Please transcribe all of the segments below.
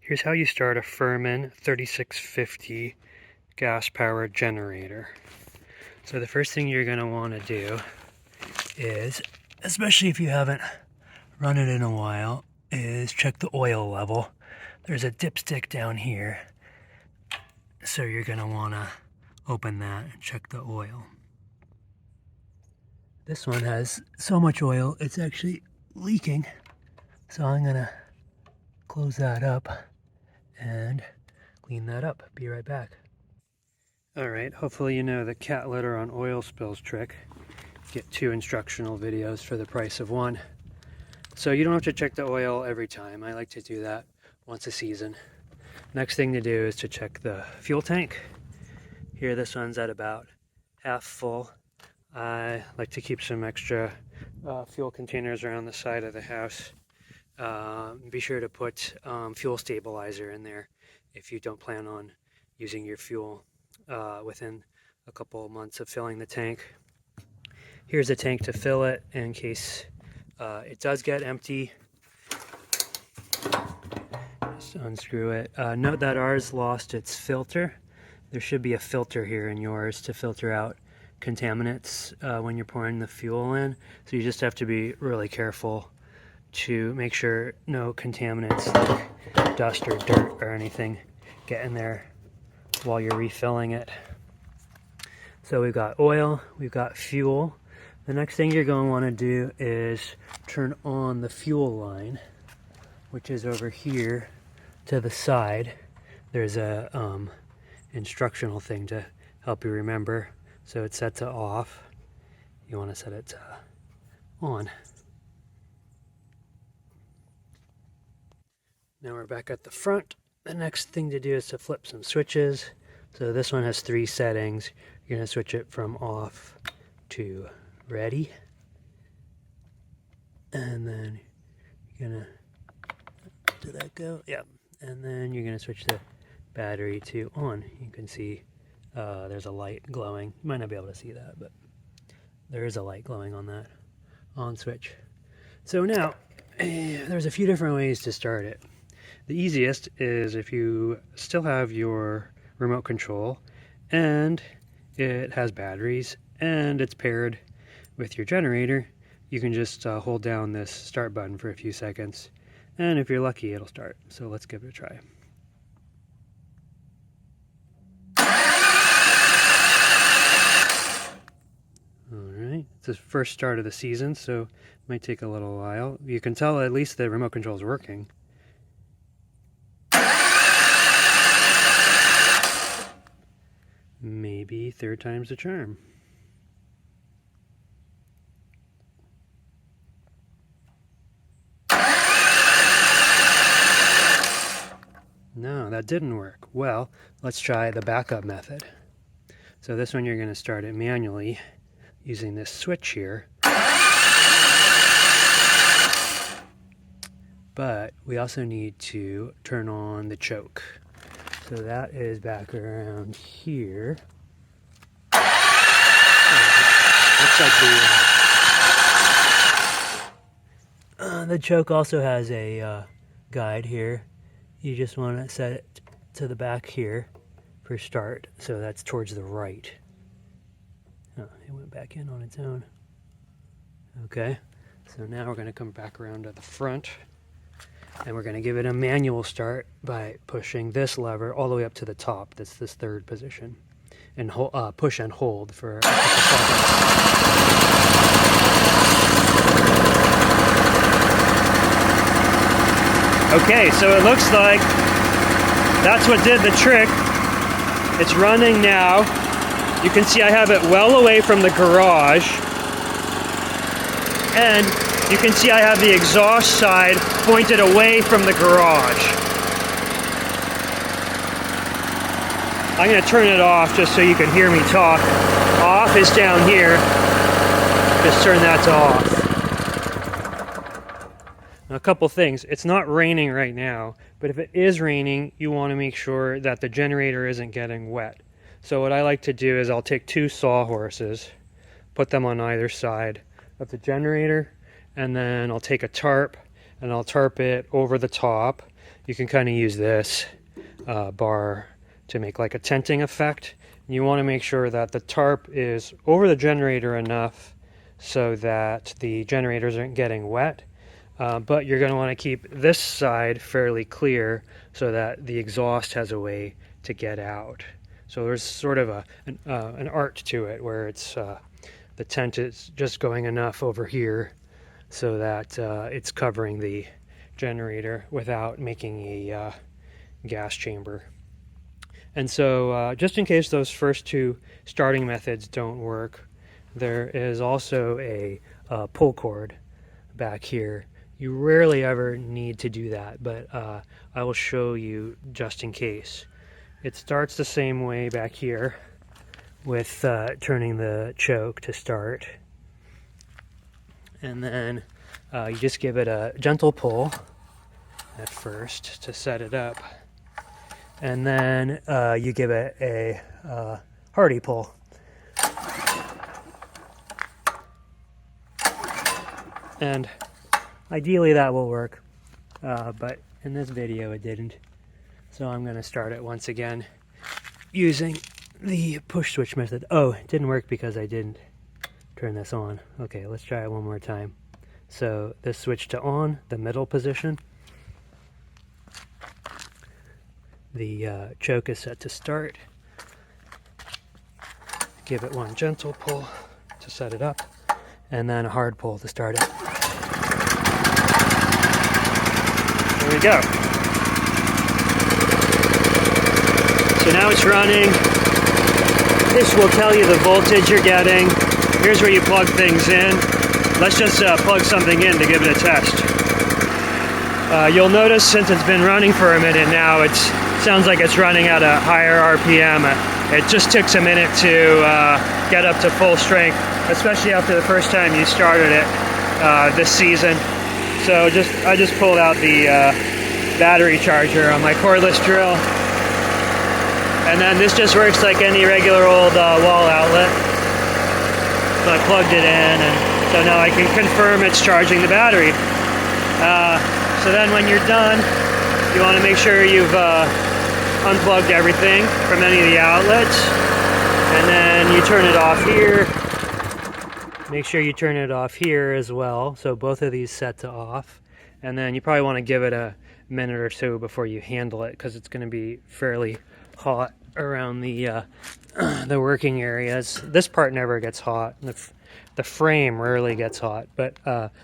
Here's how you start a Firman 3650 gas-powered generator. So the first thing you're going to want to do is, especially if you haven't run it in a while, is check the oil level. There's a dipstick down here, so you're going to want to open that and check the oil. This one has so much oil it's actually leaking, so I'm going to close that up and clean that up. Be right back. Alright, hopefully you know the cat litter on oil spills trick. Get 2 instructional videos for the price of 1. So you don't have to check the oil every time. I like to do that once a season. Next thing to do is to check the fuel tank. Here this one's at about half full. I like to keep some extra fuel containers around the side of the house. Be sure to put fuel stabilizer in there if you don't plan on using your fuel within a couple of months of filling the tank. Here's a tank to fill it in case it does get empty. Just unscrew it. Note that ours lost its filter. There should be a filter here in yours to filter out contaminants when you're pouring the fuel in. So you just have to be really careful to make sure no contaminants like dust or dirt or anything get in there while you're refilling it. So we've got oil, we've got fuel. The next thing you're going to want to do is turn on the fuel line, which is over here to the side. There's a instructional thing to help you remember. So it's set to off. You want to set it to on. Now we're back at the front. The next thing to do is to flip some switches. So this one has 3 settings. You're going to switch it from off to ready. And then you're going to, did that go? Yep. And then you're going to switch the battery to on. You can see there's a light glowing. You might not be able to see that, but there is a light glowing on that on switch. So now, there's a few different ways to start it. The easiest is if you still have your remote control and it has batteries and it's paired with your generator, you can just hold down this start button for a few seconds, and if you're lucky it'll start. So let's give it a try. Alright, it's the first start of the season, so it might take a little while. You can tell at least the remote control is working. Maybe 3rd time's the charm. No, that didn't work. Well, let's try the backup method. So this one you're going to start it manually using this switch here. But we also need to turn on the choke. So that is back around here. Looks like the choke also has a guide here. You just want to set it to the back here for start. So that's towards the right. Oh, it went back in on its own. Okay, so now we're going to come back around to the front. And we're going to give it a manual start by pushing this lever all the way up to the top. That's this 3rd position. And push and hold for a couple seconds. Okay, so it looks like that's what did the trick. It's running now. You can see I have it well away from the garage. And you can see I have the exhaust side pointed away from the garage. I'm going to turn it off just so you can hear me talk. Off is down here. Just turn that to off. Now, a couple things. It's not raining right now, but if it is raining, you want to make sure that the generator isn't getting wet. So what I like to do is I'll take 2 sawhorses, put them on either side of the generator, and then I'll take a tarp and I'll tarp it over the top you can kind of use this bar to make like a tenting effect. You want to make sure that the tarp is over the generator enough so that the generators aren't getting wet, but you're going to want to keep this side fairly clear so that the exhaust has a way to get out. So there's sort of an art to it where it's the tent is just going enough over here so that it's covering the generator without making a gas chamber. And so just in case those first two starting methods don't work, there is also a pull cord back here. You rarely ever need to do that, but I will show you just in case. It starts the same way back here with turning the choke to start. And then you just give it a gentle pull at first to set it up. And then you give it a hearty pull. And ideally that will work, but in this video it didn't. So I'm going to start it once again using the push switch method. Oh, it didn't work because I didn't turn this on. Okay, let's try it one more time. So this switch to on, the middle position. The choke is set to start. Give it one gentle pull to set it up, and then a hard pull to start it. There we go. So now it's running. This will tell you the voltage you're getting. Here's where you plug things in. Let's just plug something in to give it a test. You'll notice since it's been running for a minute now, it sounds like it's running at a higher RPM. It just takes a minute to get up to full strength, especially after the first time you started it this season. So I just pulled out the battery charger on my cordless drill. And then this just works like any regular old wall outlet. So I plugged it in, and so now I can confirm it's charging the battery. So then when you're done, you want to make sure you've unplugged everything from any of the outlets. And then you turn it off here. Make sure you turn it off here as well. So both of these set to off. And then you probably want to give it a minute or two before you handle it, because it's going to be fairly hot around the working areas. This part never gets hot. The frame rarely gets hot, but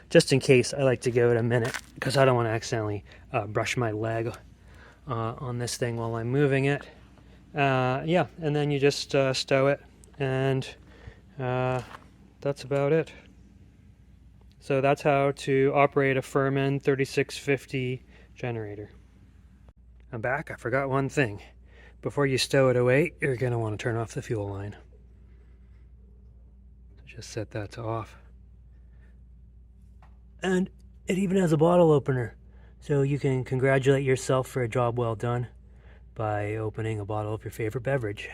just in case, I like to give it a minute because I don't want to accidentally brush my leg on this thing while I'm moving it. Yeah, and then you just stow it, and that's about it. So that's how to operate a Firman 3650 generator. I'm back. I forgot one thing. Before you stow it away, you're going to want to turn off the fuel line. So just set that to off. And it even has a bottle opener, so you can congratulate yourself for a job well done by opening a bottle of your favorite beverage.